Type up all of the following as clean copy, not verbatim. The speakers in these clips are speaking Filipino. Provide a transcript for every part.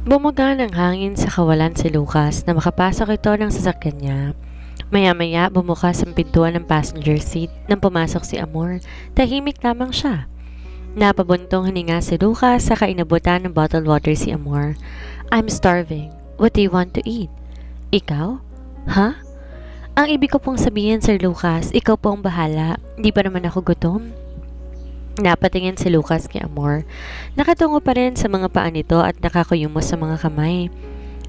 Bumuga ng hangin sa kawalan si Lucas na makapasok ito ng sasakyan niya. Maya-maya bumukas ang pintuan ng passenger seat nang pumasok si Amor. Tahimik lamang siya. Napabuntong hininga si Lucas sa inabutan ng bottled water si Amor. I'm starving. What do you want to eat? Ikaw? Ha? Ang ibig ko pong sabihin, Sir Lucas, ikaw po ang bahala. Di pa naman ako gutom. Napatingin si Lucas kay Amor. Nakatungo pa rin sa mga paa nito at nakakuyumo sa mga kamay.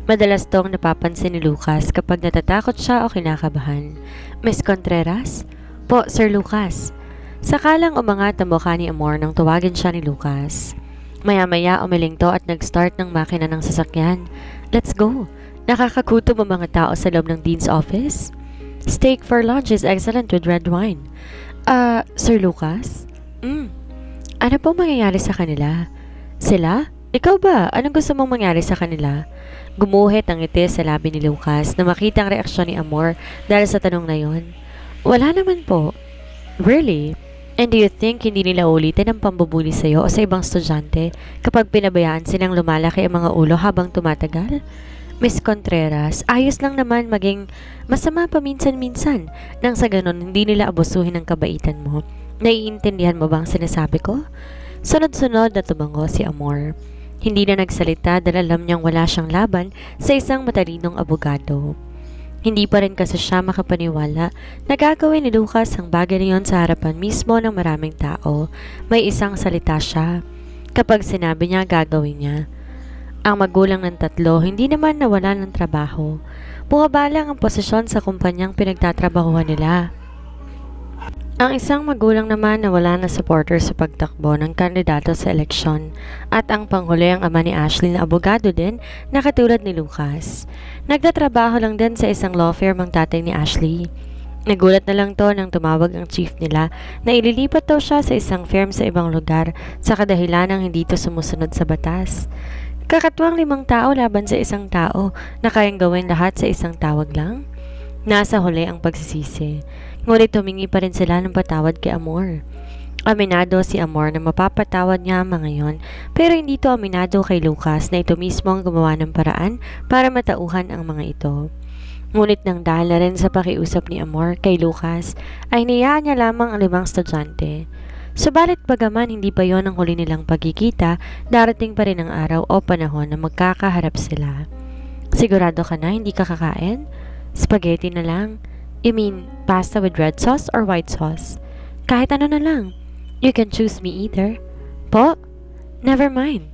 Madalas tong napapansin ni Lucas kapag natatakot siya o kinakabahan. Miss Contreras? Po, Sir Lucas. Sakalang umangat ang mukha ni Amor nang tawagin siya ni Lucas. Maya-maya umiling to at nag-start ng makina ng sasakyan. Let's go. Nakakagutom ang mga tao sa loob ng Dean's office. Steak for lunch is excellent with red wine. Sir Lucas? Ano pong mangyayari sa kanila? Sila? Ikaw ba? Anong gusto mong mangyari sa kanila? Gumuhit ang ngiti sa labi ni Lucas na makita ang reaksyon ni Amor dahil sa tanong na yon. Wala naman po. Really? And do you think hindi nila ulitin ang pambubuli sa'yo o sa ibang estudyante kapag pinabayaan silang lumalaki ang mga ulo habang tumatagal? Miss Contreras, ayos lang naman maging masama paminsan-minsan nang sa ganon hindi nila abusuhin ang kabaitan mo. Naiintindihan mo ba ang sinasabi ko? Sunod-sunod na tumango si Amor. Hindi na nagsalita dahil alam niyang wala siyang laban sa isang matalinong abogado. Hindi pa rin kasi siya makapaniwala na gagawin ni Lucas ang bagay na yun sa harapan mismo ng maraming tao. May isang salita siya. Kapag sinabi niya, gagawin niya. Ang magulang ng tatlo hindi naman nawala ng trabaho. Bumabalang ang posisyon sa kumpanyang pinagtatrabahuhan nila. Ang isang magulang naman na wala na supporter sa pagtakbo ng kandidato sa eleksyon at ang panghuli ang ama ni Ashley na abogado din na katulad ni Lucas. Nagtatrabaho lang din sa isang law firm ang tatay ni Ashley. Nagulat na lang to nang tumawag ang chief nila na ililipat daw siya sa isang firm sa ibang lugar sa kadahilan ng hindi to sumusunod sa batas. Kakatuwang 5 tao laban sa isang tao na kayang gawin lahat sa isang tawag lang. Nasa huli ang pagsisisi. Ngunit humingi pa rin sila ng patawad kay Amor. Aminado si Amor na mapapatawad niya ang mga yon, pero hindi to aminado kay Lucas na ito mismo ang gumawa ng paraan para matauhan ang mga ito. Ngunit nang dahil na rin sa pakiusap ni Amor kay Lucas, ay hinayaan niya lamang ang 5 estudyante. Subalit bagaman hindi pa yon ang huli nilang pagkikita, darating pa rin ang araw o panahon na magkakaharap sila. Sigurado ka na hindi ka kakain? Spaghetti na lang. You mean pasta with red sauce or white sauce? Kahit ano na lang. You can choose me either. Po? Never mind.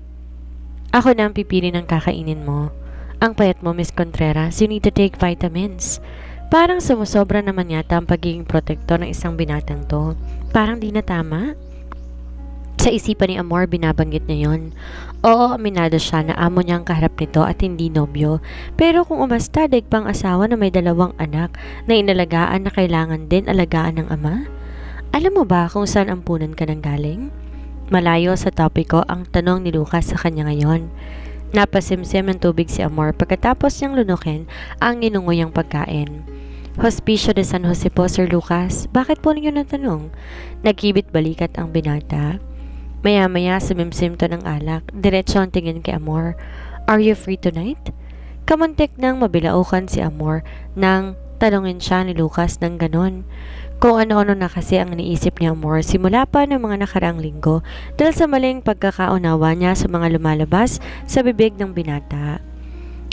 Ako na ang pipili ng kakainin mo. Ang payat mo, Miss Contreras. You need to take vitamins. Parang sumusobra naman yata ang pagiging protektor ng isang binatang to. Parang di na tama. Sa isipan ni Amor, binabanggit niya yon. Oo, aminado siya na amo niya ang kaharap nito at hindi nobyo. Pero kung umasta, daig pang asawa na may 2 anak na inalagaan na kailangan din alagaan ng ama? Alam mo ba kung saan ampunan ka nang galing? Malayo sa topiko ang tanong ni Lucas sa kanya ngayon. Napasimsim ng tubig si Amor pagkatapos niyang lunukin ang ninungoyang pagkain. Hospicio de San Jose po, Sir Lucas. Bakit po ninyo natanong? Nagkibit balikat ang binata. Maya-maya sumimsim to ng alak. Diretso ang tingin kay Amor. Are you free tonight? Kamuntik nang mabilaukan si Amor nang tanungin siya ni Lucas ng ganon. Kung ano-ano na kasi ang iniisip ni Amor simula pa ng mga nakaraang linggo dahil sa maling pagkakaunawa niya sa mga lumalabas sa bibig ng binata.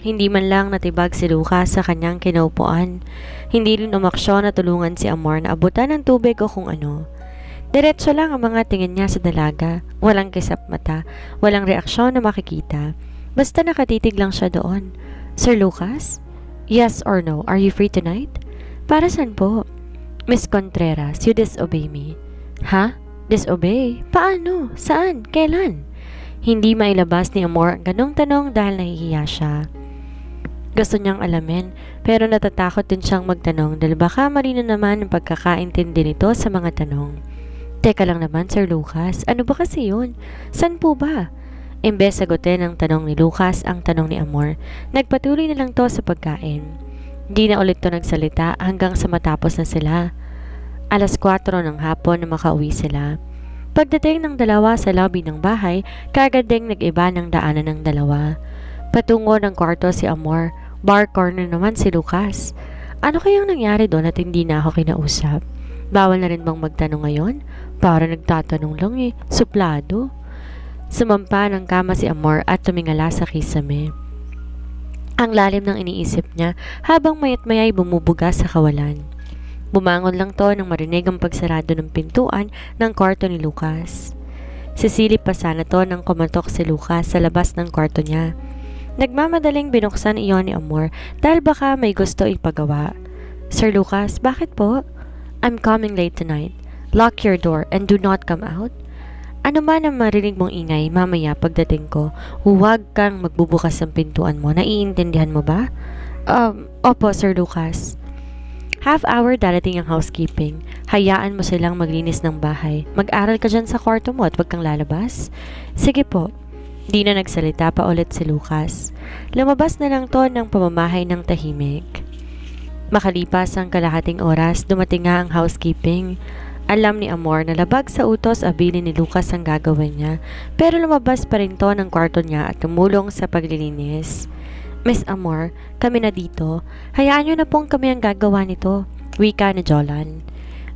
Hindi man lang natibag si Lucas sa kanyang kinaupuan. Hindi rin umaksyon na tulungan si Amor na abutan ng tubig o kung ano. Diretso lang ang mga tingin niya sa dalaga. Walang kisap mata, walang reaksyon na makikita. Basta nakatitig lang siya doon. Sir Lucas? Yes or no, are you free tonight? Para saan po? Miss Contreras, you disobey me. Ha? Disobey? Paano? Saan? Kailan? Hindi mailabas ni Amor ang ganong tanong dahil nahihiya siya. Gusto niyang alamin, pero natatakot din siyang magtanong dahil baka mali na naman ang pagkakaintindi nito sa mga tanong. Teka lang naman, Sir Lucas, ano ba kasi yun? San po ba? Imbes sagutin ang tanong ni Lucas ang tanong ni Amor, nagpatuloy na lang to sa pagkain. Di na ulit to nagsalita hanggang sa matapos na sila. 4:00 ng hapon na makauwi sila. Pagdating ng dalawa sa lobby ng bahay, kagad ding nag-iba ng daanan ng dalawa. Patungo ng kwarto si Amor. Bar corner naman si Lucas. Ano kayang nangyari doon at hindi na ako kinausap? Bawal na rin bang magtanong ngayon? Para nagtatanong lang eh. Suplado. Sumampa ng kama si Amor at tumingala sa kisame. Ang lalim ng iniisip niya habang mayat-maya'y bumubuga sa kawalan. Bumangon lang to nang marinig ang pagsarado ng pintuan ng kwarto ni Lucas. Sisilip pa sana to nang kumatok si Lucas sa labas ng kwarto niya. Nagmamadaling binuksan iyon ni Amor dahil baka may gusto ipagawa. Sir Lucas, bakit po? I'm coming late tonight. Lock your door and do not come out. Ano man ang marinig mong ingay mamaya pagdating ko, huwag kang magbubukas ng pintuan mo. Naiintindihan mo ba? Opo, Sir Lucas. Half hour darating ang housekeeping. Hayaan mo silang maglinis ng bahay. Mag-aral ka dyan sa kwarto mo at wag kang lalabas. Sige po. Di na nagsalita pa ulit si Lucas. Lumabas na lang to ng pamamahay ng tahimik. Makalipas ang kalahating oras, dumating nga ang housekeeping. Alam ni Amor na labag sa utos abilin ni Lucas ang gagawin niya, pero lumabas pa rin to ng kwarto niya at tumulong sa paglilinis. Miss Amor, kami na dito. Hayaan niyo na pong kami ang gagawa nito. Wika ni Jolan.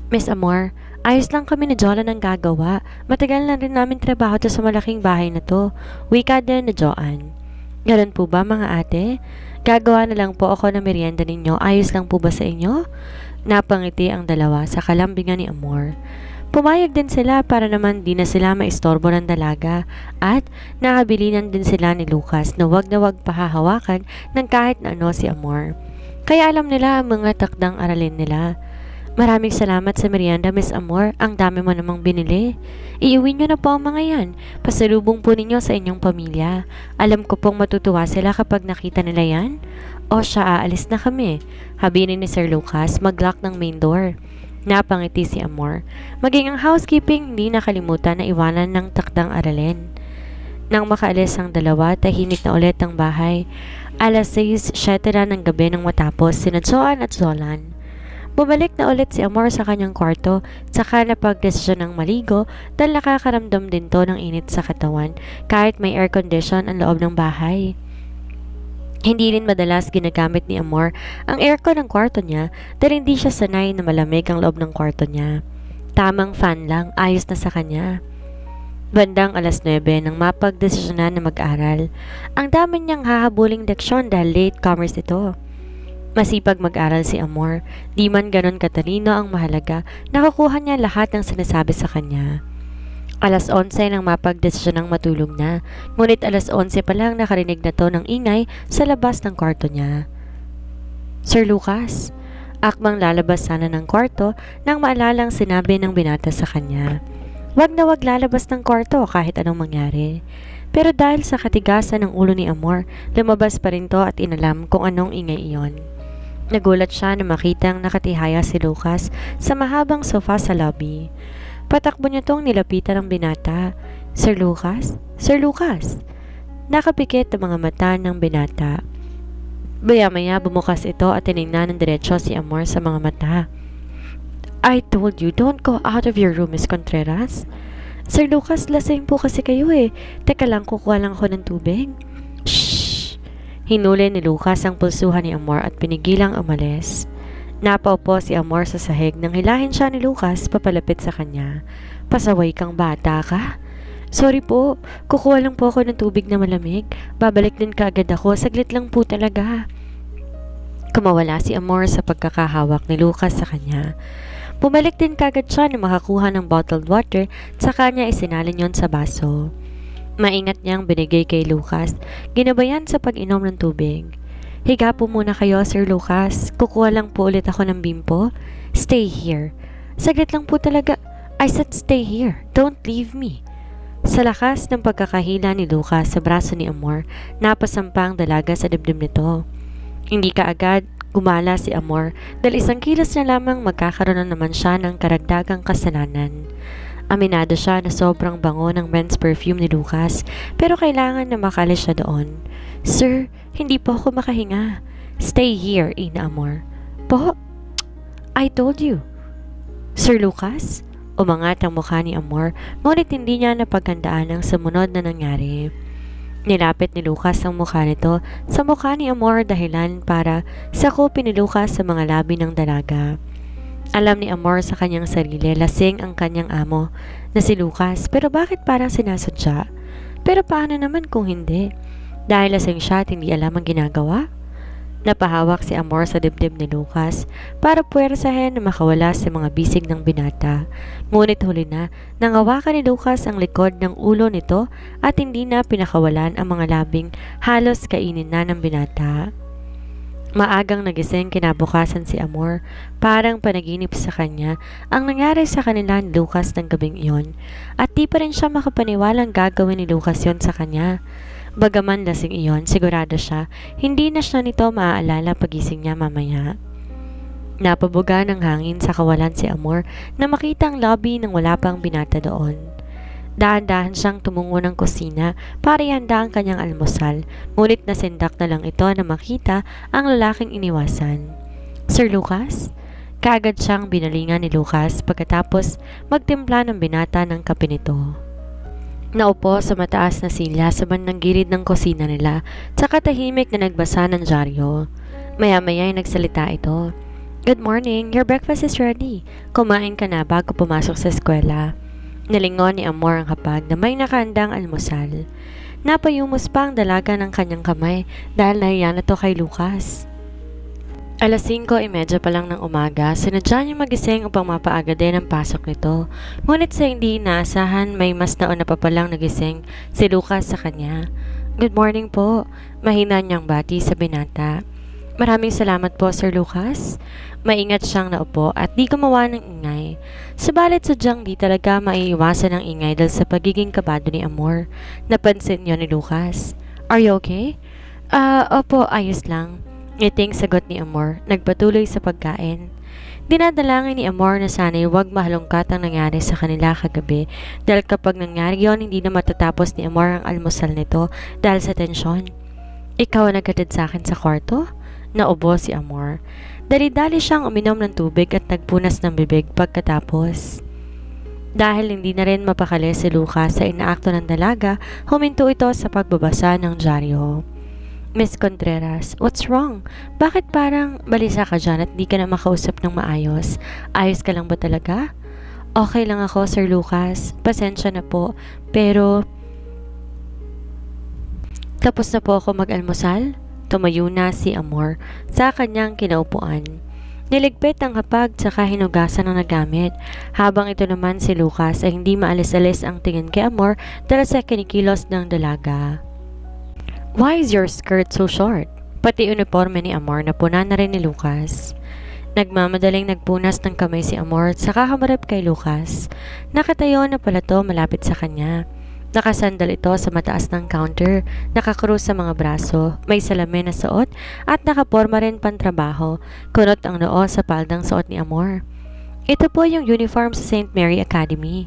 Miss Amor, ayos lang kami ni Jolan ang gagawa. Matagal na rin namin trabaho to sa malaking bahay na to. Wika din ni Joan. Ganun po ba mga ate? Gagawa na lang po ako ng merienda ninyo. Ayos lang po ba sa inyo? Napangiti ang dalawa sa kalambingan ni Amor. Pumayag din sila para naman di na sila maistorbo ng dalaga at nakabilinan din sila ni Lucas na wag pahahawakan ng kahit na ano si Amor. Kaya alam nila ang mga takdang aralin nila. Maraming salamat sa merienda, Miss Amor. Ang dami mo namang binili. Iuwi niyo na po ang mga yan. Pasalubong po ninyo sa inyong pamilya. Alam ko pong matutuwa sila kapag nakita nila yan. O siya, aalis na kami. Habinin ni Sir Lucas mag-lock ng main door. Napangiti si Amor. Maging ang housekeeping hindi nakalimutan na iwanan ng takdang aralin. Nang makaalis ang dalawa, tahimik na ulit ang bahay. Alas 6:07 na ng gabi nang matapos sina Joan at Zolan. Bumalik na ulit si Amor sa kanyang kwarto, saka napag-desisyon ng maligo dahil nakakaramdam din to ng init sa katawan kahit may air condition ang loob ng bahay. Hindi rin madalas ginagamit ni Amor ang aircon ng kwarto niya dahil hindi siya sanay na malamig ang loob ng kwarto niya. Tamang fan lang, ayos na sa kanya. Bandang alas 9 nang mapagdesisyonan na mag-aral. Ang dami niyang hahabuling leksyon dahil late comers ito. Masipag mag-aral si Amor, di man ganon katalino ang mahalaga, nakukuha niya lahat ng sinasabi sa kanya. Alas 11 nang mapagdesisyon ng matulog na, ngunit alas 11 pa lang nakarinig na to ng ingay sa labas ng kwarto niya. Sir Lucas, akmang lalabas sana ng kwarto nang maalalang sinabi ng binata sa kanya. Wag na wag lalabas ng kwarto kahit anong mangyari. Pero dahil sa katigasan ng ulo ni Amor, lumabas pa rin to at inalam kung anong ingay iyon. Nagulat siya na makitang nakatihaya si Lucas sa mahabang sofa sa lobby. Patakbo niya tong nilapitan ng binata. Sir Lucas? Sir Lucas! Nakapikit ang mga mata ng binata. Baya-maya bumukas ito at tinignan ng diretso si Amor sa mga mata. I told you, don't go out of your room, Miss Contreras. Sir Lucas, lasing po kasi kayo eh. Teka lang, kukuha lang ako ng tubig. Shhh! Hinuli ni Lucas ang pulsuhan ni Amor at pinigilang umalis. Napaupo si Amor sa sahig nang hilahin siya ni Lucas papalapit sa kanya. Pasaway kang bata ka? Sorry po, kukuha lang po ako ng tubig na malamig. Babalik din kaagad ako, saglit lang po talaga. Kumawala si Amor sa pagkakahawak ni Lucas sa kanya. Bumalik din kaagad siya na makakuha ng bottled water at sa kanya isinalin yon sa baso. Maingat niyang binigay kay Lucas, ginabayan sa pag-inom ng tubig. Higa po muna kayo, Sir Lucas. Kukuha lang po ulit ako ng bimpo. Stay here. Saglit lang po talaga. I said stay here. Don't leave me. Sa lakas ng pagkakahila ni Lucas sa braso ni Amor, napasampa ang dalaga sa dibdib nito. Hindi kaagad gumala si Amor dahil 1 kilos na lamang magkakaroon na naman siya ng karagdagang kasalanan. Aminado siya na sobrang bango ng men's perfume ni Lucas pero kailangan na makalis siya doon. Sir, hindi po ako makahinga. Stay here, Ina Amor. Po? I told you. Sir Lucas? Umangat ang mukha ni Amor, ngunit hindi niya napaghandaan ang sumunod na nangyari. Nilapit ni Lucas ang mukha nito sa mukha ni Amor dahilan para sakupin ni Lucas sa mga labi ng dalaga. Alam ni Amor sa kanyang sarili, lasing ang kanyang amo na si Lucas, pero bakit parang sinasadya? Pero paano naman kung hindi? Dahil lasing siya at hindi alam ang ginagawa? Napahawak si Amor sa dibdib ni Lucas para puwersahin na makawala sa mga bisig ng binata. Ngunit huli na, nangawakan ni Lucas ang likod ng ulo nito at hindi na pinakawalan ang mga labing halos kainin na ng binata. Maagang nagising kinabukasan si Amor, parang panaginip sa kanya ang nangyari sa kanila ni Lucas ng gabing iyon at di pa rin siya makapaniwalang gagawin ni Lucas yon sa kanya. Bagaman lasing iyon, sigurado siya, hindi na siya nito maaalala pagising niya mamaya. Napabuga ng hangin sa kawalan si Amor na makita ang lobby ng wala pang binata doon. Dahan-dahan siyang tumungo ng kusina para ihanda ang kanyang almusal, ngunit nasendak na lang ito na makita ang lalaking iniwasan. Sir Lucas? Kaagad siyang binalingan ni Lucas pagkatapos magtimpla ng binata ng kape nito. Naupo sa mataas na silya sa bandang gilid ng kusina nila, tsaka tahimik na nagbasa ng dyaryo. Maya-maya ay nagsalita ito. Good morning, your breakfast is ready. Kumain ka na bago pumasok sa eskwela. Nilingon ni Amor ang hapag na may nakahandang almusal. Napayumos pa ang dalaga ng kanyang kamay dahil nahiya na to kay Lucas. Alas 5:30 pa lang ng umaga, sinadya niya magising upang mapaaga din ang pasok nito. Ngunit sa hindi inaasahan, may mas nauna pa palang nagising si Lucas sa kanya. Good morning po, mahina niyang bati sa binata. Maraming salamat po, Sir Lucas. Maingat siyang naupo at di gumawa ng ingay. Subalit sadyang di talaga maiiwasan ang ingay dahil sa pagiging kabado ni Amor. Napansin niyo ni Lucas. Are you okay? Opo, ayos lang. Ngiting sagot ni Amor, nagpatuloy sa pagkain. Dinadalangin ni Amor na sana'y huwag mahalongkat ang nangyari sa kanila kagabi dahil kapag nangyari yon, hindi na matatapos ni Amor ang almusal nito dahil sa tensyon. Ikaw ang naghatid sa akin sa kwarto? Naubo si Amor. Dali-dali siyang uminom ng tubig at nagpunas ng bibig pagkatapos. Dahil hindi na rin mapakali si Lucas sa inaakto ng dalaga, huminto ito sa pagbabasa ng dyaryo. Miss Contreras, what's wrong? Bakit parang balisa ka dyan at di ka na makausap ng maayos? Ayos ka lang ba talaga? Okay lang ako, Sir Lucas. Pasensya na po. Pero, tapos na po ako mag-almusal? Tumayo na si Amor sa kanyang kinaupuan. Niligpit ang hapag tsaka hinugasan ng nagamit. Habang ito naman si Lucas ay hindi maalis-alis ang tingin kay Amor dahil sa kinikilos ng dalaga. Why is your skirt so short? Pati uniforme ni Amor na puna na rin ni Lucas. Nagmamadaling nagpunas ng kamay si Amor at saka hamarap kay Lucas. Nakatayo na pala to malapit sa kanya. Nakasandal ito sa mataas ng counter, nakakrus sa mga braso, may salamin na suot at nakaporma rin pantrabaho, kunot ang noo sa paldang suot ni Amor. Ito po yung uniform sa St. Mary Academy.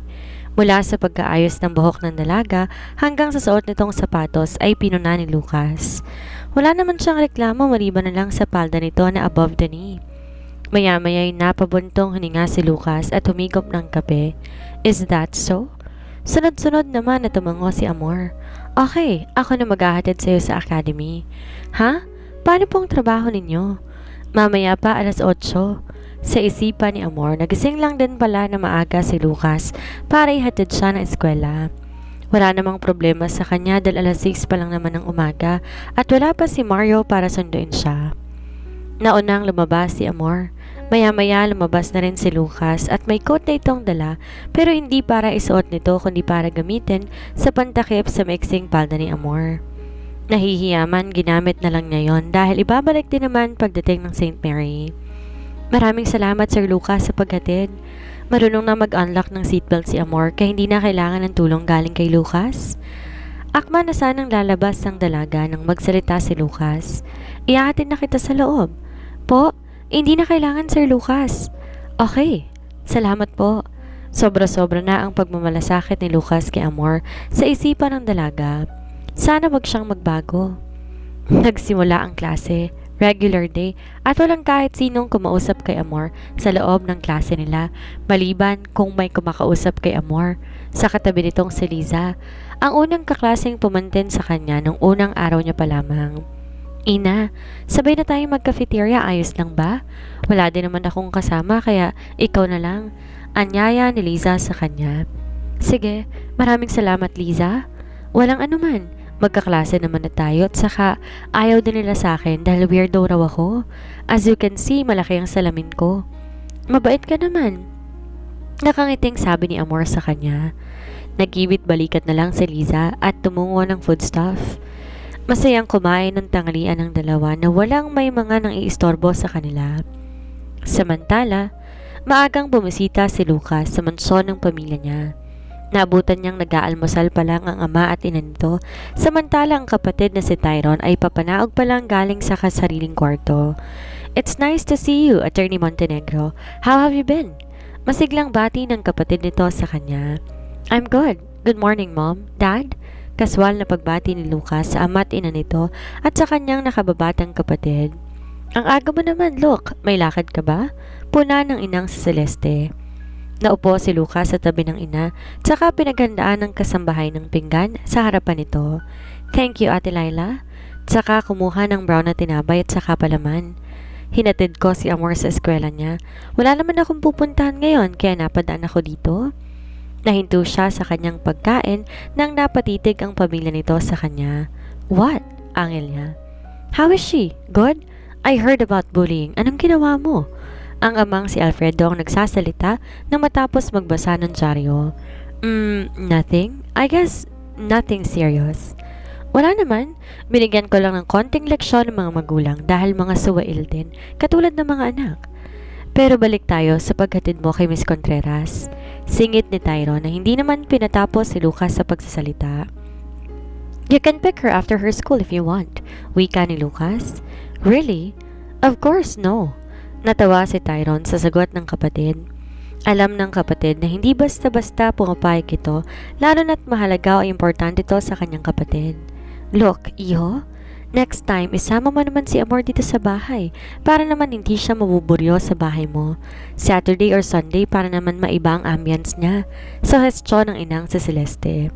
Mula sa pagkaayos ng buhok ng dalaga hanggang sa suot nitong sapatos ay pinuna ni Lucas. Wala naman siyang reklamo maliban na lang sa palda nito na above the knee. Maya-maya'y napabuntong hininga si Lucas at humigop ng kape. Is that so? Sunod-sunod naman na tumango si Amor. Okay, ako na maghahatid sa'yo sa academy. Ha? Paano pong trabaho ninyo? Mamaya pa alas 8. Sa isipan ni Amor, nagising lang din pala na maaga si Lucas para ihatid siya ng eskwela. Wala namang problema sa kanya dahil alas 6 pa lang naman ng umaga at wala pa si Mario para sunduin siya. Naunang lumabas si Amor. Maya-maya lumabas na rin si Lucas at may coat na itong dala pero hindi para isuot nito kundi para gamitin sa pantakip sa maiksing palda ni Amor. Nahihiyaman, ginamit na lang niya yon dahil ibabalik din naman pagdating ng St. Mary. Maraming salamat, Sir Lucas, sa paghatid. Marunong na mag-unlock ng seatbelt si Amor kaya hindi na kailangan ng tulong galing kay Lucas. Akma na sanang lalabas ang dalaga nang magsalita si Lucas. Ihahatid na kita sa loob. Po, hindi na kailangan, Sir Lucas. Okay, salamat po. Sobra-sobra na ang pagmamalasakit ni Lucas kay Amor sa isipan ng dalaga. Sana wag siyang magbago. Nagsimula ang klase. Regular day at walang kahit sinong kumausap kay Amor sa loob ng klase nila maliban kung may kumakausap kay Amor. Sa katabi nitong si Liza, ang unang kaklaseng pumantin sa kanya nung unang araw niya pa lamang. Ina, sabay na tayong mag-cafeteria, ayos lang ba? Wala din naman akong kasama kaya ikaw na lang. Anyaya ni Liza sa kanya. Sige, maraming salamat Liza. Walang anuman, magkaklase naman na tayo at saka ayaw din nila sa akin dahil weirdo raw ako. As you can see, malaki ang salamin ko. Mabait ka naman. Nakangiting sabi ni Amor sa kanya. Nagibit balikat na lang si Liza at tumungo ng foodstuff. Masayang kumain ng tanghalian ng dalawa na walang may mga nang iistorbo sa kanila. Samantala, maagang bumisita si Lucas sa mansyon ng pamilya niya. Naabutan niyang nag-aalmusal pa lang ang ama at ina nito, samantala ang kapatid na si Tyron ay papanaog pa lang galing sa kasariling kwarto. It's nice to see you, Attorney Montenegro. How have you been? Masiglang bati ng kapatid nito sa kanya. I'm good. Good morning, Mom. Dad? Kaswal na pagbati ni Lucas sa ama at ina nito at sa kanyang nakababatang kapatid. Ang aga mo naman, look. May lakad ka ba? Puna ng inang si Celeste. Naupo si Lucas sa tabi ng ina, tsaka pinaghandaan ng kasambahay ng pinggan sa harapan nito. Thank you, Ate Laila. Tsaka kumuha ng brown na tinapay at saka palaman. Hinatid ko si Amor sa eskwela niya. Wala naman akong pupuntahan ngayon kaya napadaan ako dito. Nahinto siya sa kanyang pagkain nang napatitig ang pamilya nito sa kanya. What? Angel niya. How is she? Good? I heard about bullying. Anong ginawa mo? Ang amang si Alfredo ang nagsasalita nang matapos magbasa ng dyaryo. Nothing. I guess nothing serious. Wala naman. Binigyan ko lang ng konting leksyon ng mga magulang dahil mga suwail din, katulad ng mga anak. Pero balik tayo sa paghatid mo kay Miss Contreras. Singit ni Tyron na hindi naman pinatapos si Lucas sa pagsasalita. You can pick her after her school if you want. Wika ni Lucas. Really? Of course no. Natawa si Tyron sa sagot ng kapatid. Alam ng kapatid na hindi basta-basta pumapayag ito, lalo na't mahalaga o importante ito sa kanyang kapatid. Look, iho, next time isama mo naman si Amor dito sa bahay para naman hindi siya mabuburyo sa bahay mo. Saturday or Sunday para naman maiba ang ambience niya. Suhestyon ng inang si Celeste.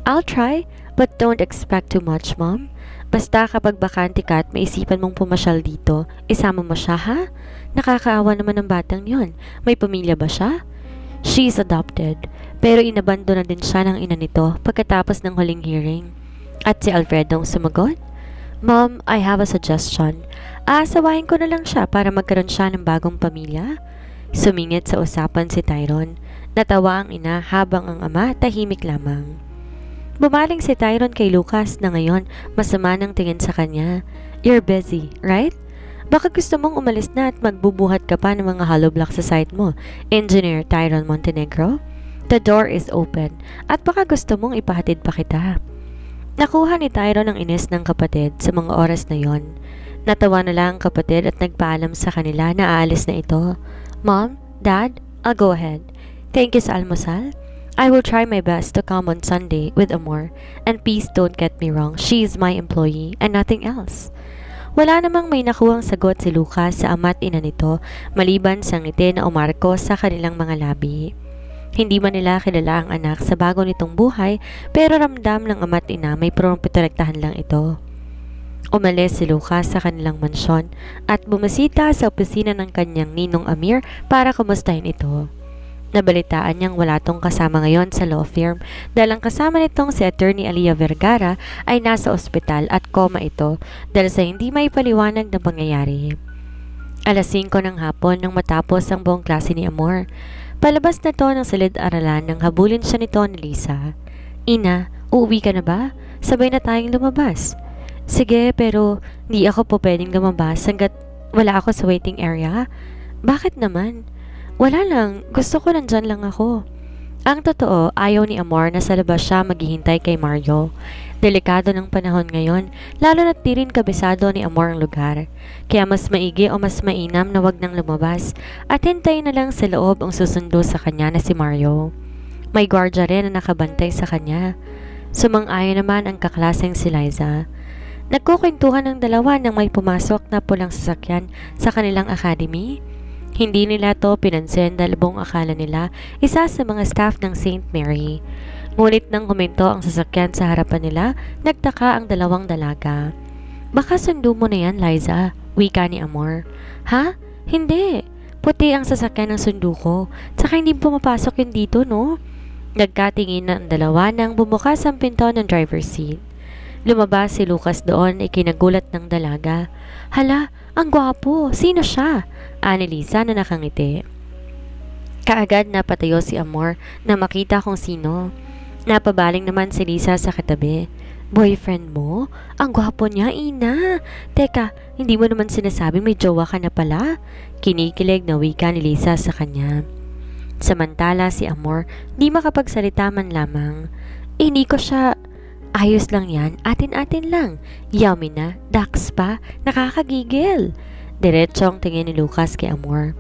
I'll try, but don't expect too much, Mom. Basta kapag bakante ka at maisipan mong pumasyal dito, isama mo siya, ha? Nakakaawa naman ng batang yon. May pamilya ba siya? She's adopted, pero inabando na din siya ng ina nito pagkatapos ng huling hearing. At si Alfredo ang sumagot, Mom, I have a suggestion. Aasawahin ko na lang siya para magkaroon siya ng bagong pamilya. Sumingit sa usapan si Tyron. Natawa ang ina habang ang ama tahimik lamang. Bumaling si Tyron kay Lucas na ngayon masama ng tingin sa kanya. You're busy, right? Baka gusto mong umalis na at magbubuhat ka pa ng mga hollow block sa site mo, Engineer Tyron Montenegro? The door is open at baka gusto mong ipahatid pa kita. Nakuha ni Tyron ang inis ng kapatid sa mga oras na yon. Natawa na lang ang kapatid at nagpaalam sa kanila na aalis na ito. Mom, Dad, I'll go ahead. Thank you sa almusal. I will try my best to come on Sunday with Amor, and please don't get me wrong, she is my employee and nothing else. Wala namang may nakuhang sagot si Lucas sa ama't ina nito maliban sa ngiti na umarko sa kanilang mga labi. Hindi man nila kilala ang anak sa bago nitong buhay pero ramdam ng ama't ina may protektahan lang ito. Umalis si Lucas sa kanilang mansyon at bumisita sa opisina ng kanyang ninong Amir para kumustahin ito. Nabalitaan niyang wala tong kasama ngayon sa law firm dahil ang kasama nitong si Attorney Alia Vergara ay nasa ospital at koma ito dahil sa hindi may paliwanag na pangyayari. Alas 5 ng hapon nang matapos ang buong klase ni Amor. Palabas na to ng silid-aralan nang habulin siya nito ni Lisa. Ina, uuwi ka na ba? Sabay na tayong lumabas. Sige, pero di ako po pwedeng lumabas hanggat wala ako sa waiting area. Bakit naman? Wala lang, gusto ko nandyan lang ako. Ang totoo, ayaw ni Amor na sa labas siya maghihintay kay Mario. Delikado ng panahon ngayon, lalo na't di rin kabisado ni Amor ang lugar. Kaya mas maigi o mas mainam na wag nang lumabas at hintayin na lang sa loob ang susundo sa kanya na si Mario. May gwardya rin na nakabantay sa kanya. Sumang-ayon naman ang kaklaseng si Liza. Nagkukwentuhan ng dalawa nang may pumasok na pulang sasakyan sa kanilang academy. Hindi nila to pinansin dahil buong akala nila isa sa mga staff ng St. Mary. Ngunit nang huminto ang sasakyan sa harapan nila, nagtaka ang dalawang dalaga. Baka sundo mo na yan, Liza, wika ni Amor. Ha? Hindi. Puti ang sasakyan ng sundo ko. Tsaka hindi pumapasok yun dito, no? Nagkatingin na ang dalawa nang bumukas ang pinto ng driver's seat. Lumabas si Lucas doon, ikinagulat ng dalaga. Hala, ang gwapo. Sino siya? Ani Lisa na nakangiti. Kaagad napatayo si Amor na makita kung sino. Napabaling naman si Lisa sa katabi. Boyfriend mo? Ang gwapo niya, Ina. Teka, hindi mo naman sinasabing may jowa ka na pala? Kinikilig na wika ni Lisa sa kanya. Samantala si Amor, di makapagsalita man lamang. Hindi ko siya... Ayos lang yan, atin-atin lang. Yummy na, dax pa, nakakagigil. Diretsong tingin ni Lucas kay Amor.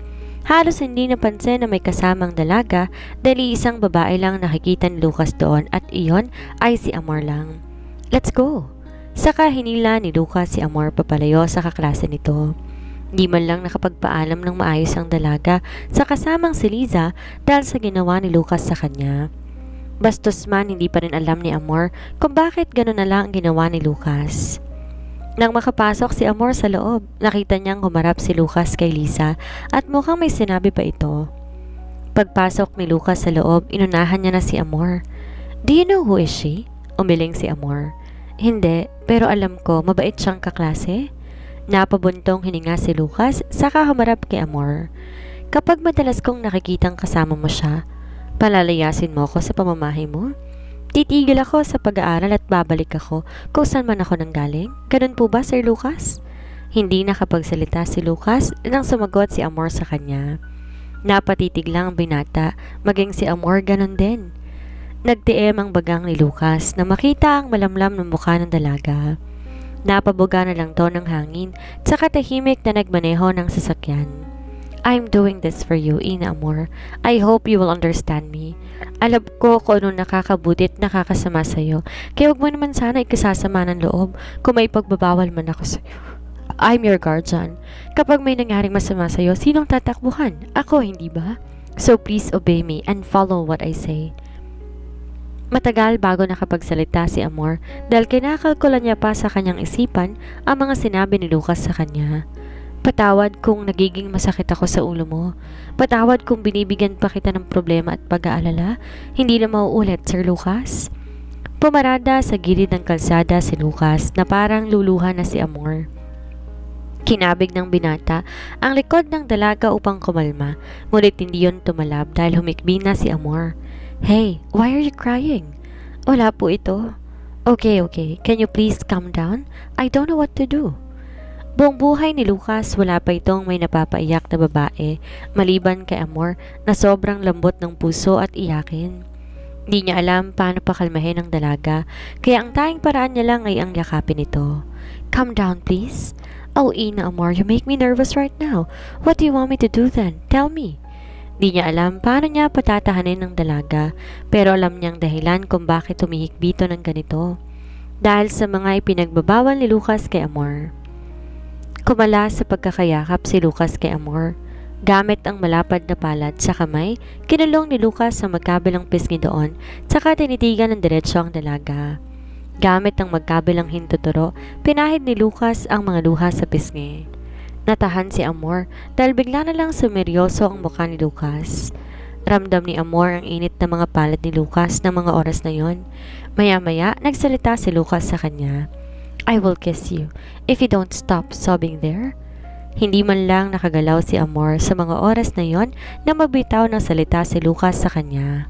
Halos hindi napansin na may kasamang dalaga dahil isang babae lang nakikita ni Lucas doon at iyon ay si Amor lang. Let's go! Saka hinila ni Lucas si Amor papalayo sa kaklase nito. Di man lang nakapagpaalam ng maayos ang dalaga sa kasamang si Liza dahil sa ginawa ni Lucas sa kanya. Bastos man hindi pa rin alam ni Amor kung bakit gano'n na lang ang ginawa ni Lucas. Nang makapasok si Amor sa loob, nakita niyang humarap si Lucas kay Lisa at mukhang may sinabi pa ito. Pagpasok ni Lucas sa loob, inunahan niya na si Amor. Do you know who is she? Umiling si Amor. Hindi, pero alam ko mabait siyang kaklase. Napabuntong hininga si Lucas saka humarap kay Amor. Kapag madalas kong nakikitang kasama mo siya, palalayasin mo ako sa pamamahay mo? Titigil ako sa pag-aaral at babalik ako kung saan man ako nanggaling? Ganun po ba, Sir Lucas? Hindi nakapagsalita si Lucas nang sumagot si Amor sa kanya. Napatitig lang ang binata, maging si Amor ganun din. Nagtiim ang bagang ni Lucas na makita ang malamlam ng mukha ng dalaga. Napabuga na lang to ng hangin, tsaka tahimik na nagmaneho ng sasakyan. I'm doing this for you, Ina Amor. I hope you will understand me. Alam ko kung anong nakakabuti at nakakasama sa'yo. Kaya huwag mo naman sana ikasasama ng loob kung may pagbabawal man ako sa'yo. I'm your guardian. Kapag may nangyaring masama sa'yo, sinong tatakbuhan? Ako, hindi ba? So please obey me and follow what I say. Matagal bago nakapagsalita si Amor dahil kinakalkulan niya pa sa kanyang isipan ang mga sinabi ni Lucas sa kanya. Patawad kung nagiging masakit ako sa ulo mo. Patawad kung binibigyan pa kita ng problema at pag-aalala. Hindi na mauulit, Sir Lucas. Pumarada sa gilid ng kalsada si Lucas na parang luluha na si Amor. Kinabig ng binata ang likod ng dalaga upang kumalma, ngunit hindi yon tumalab dahil humikbi na si Amor. Hey, why are you crying? Wala po ito. Okay. Can you please calm down? I don't know what to do. Buong buhay ni Lucas, wala pa itong may napapaiyak na babae, maliban kay Amor na sobrang lambot ng puso at iyakin. Di niya alam paano pakalmahin ang dalaga, kaya ang tanging paraan niya lang ay ang yakapin ito. Calm down, please. Oh, Ina Amor, you make me nervous right now. What do you want me to do then? Tell me. Di niya alam paano niya patatahanin ng dalaga, pero alam niyang dahilan kung bakit tumihikbi ito ng ganito. Dahil sa mga ipinagbabawal ni Lucas kay Amor. Kumala sa pagkakayakap si Lucas kay Amor. Gamit ang malapad na palad sa kamay, kinulong ni Lucas sa magkabilang pisngi doon, tsaka tinitigan ng diretso ang dalaga. Gamit ang magkabilang hintuturo, pinahid ni Lucas ang mga luha sa pisngi. Natahan si Amor dahil bigla na lang sumeryoso ang mukha ni Lucas. Ramdam ni Amor ang init ng mga palad ni Lucas ng mga oras na yon. Maya-maya, nagsalita si Lucas sa kanya. I will kiss you if you don't stop sobbing there. Hindi man lang nakagalaw si Amor sa mga oras na yon na magbitaw ng salita si Lucas sa kanya.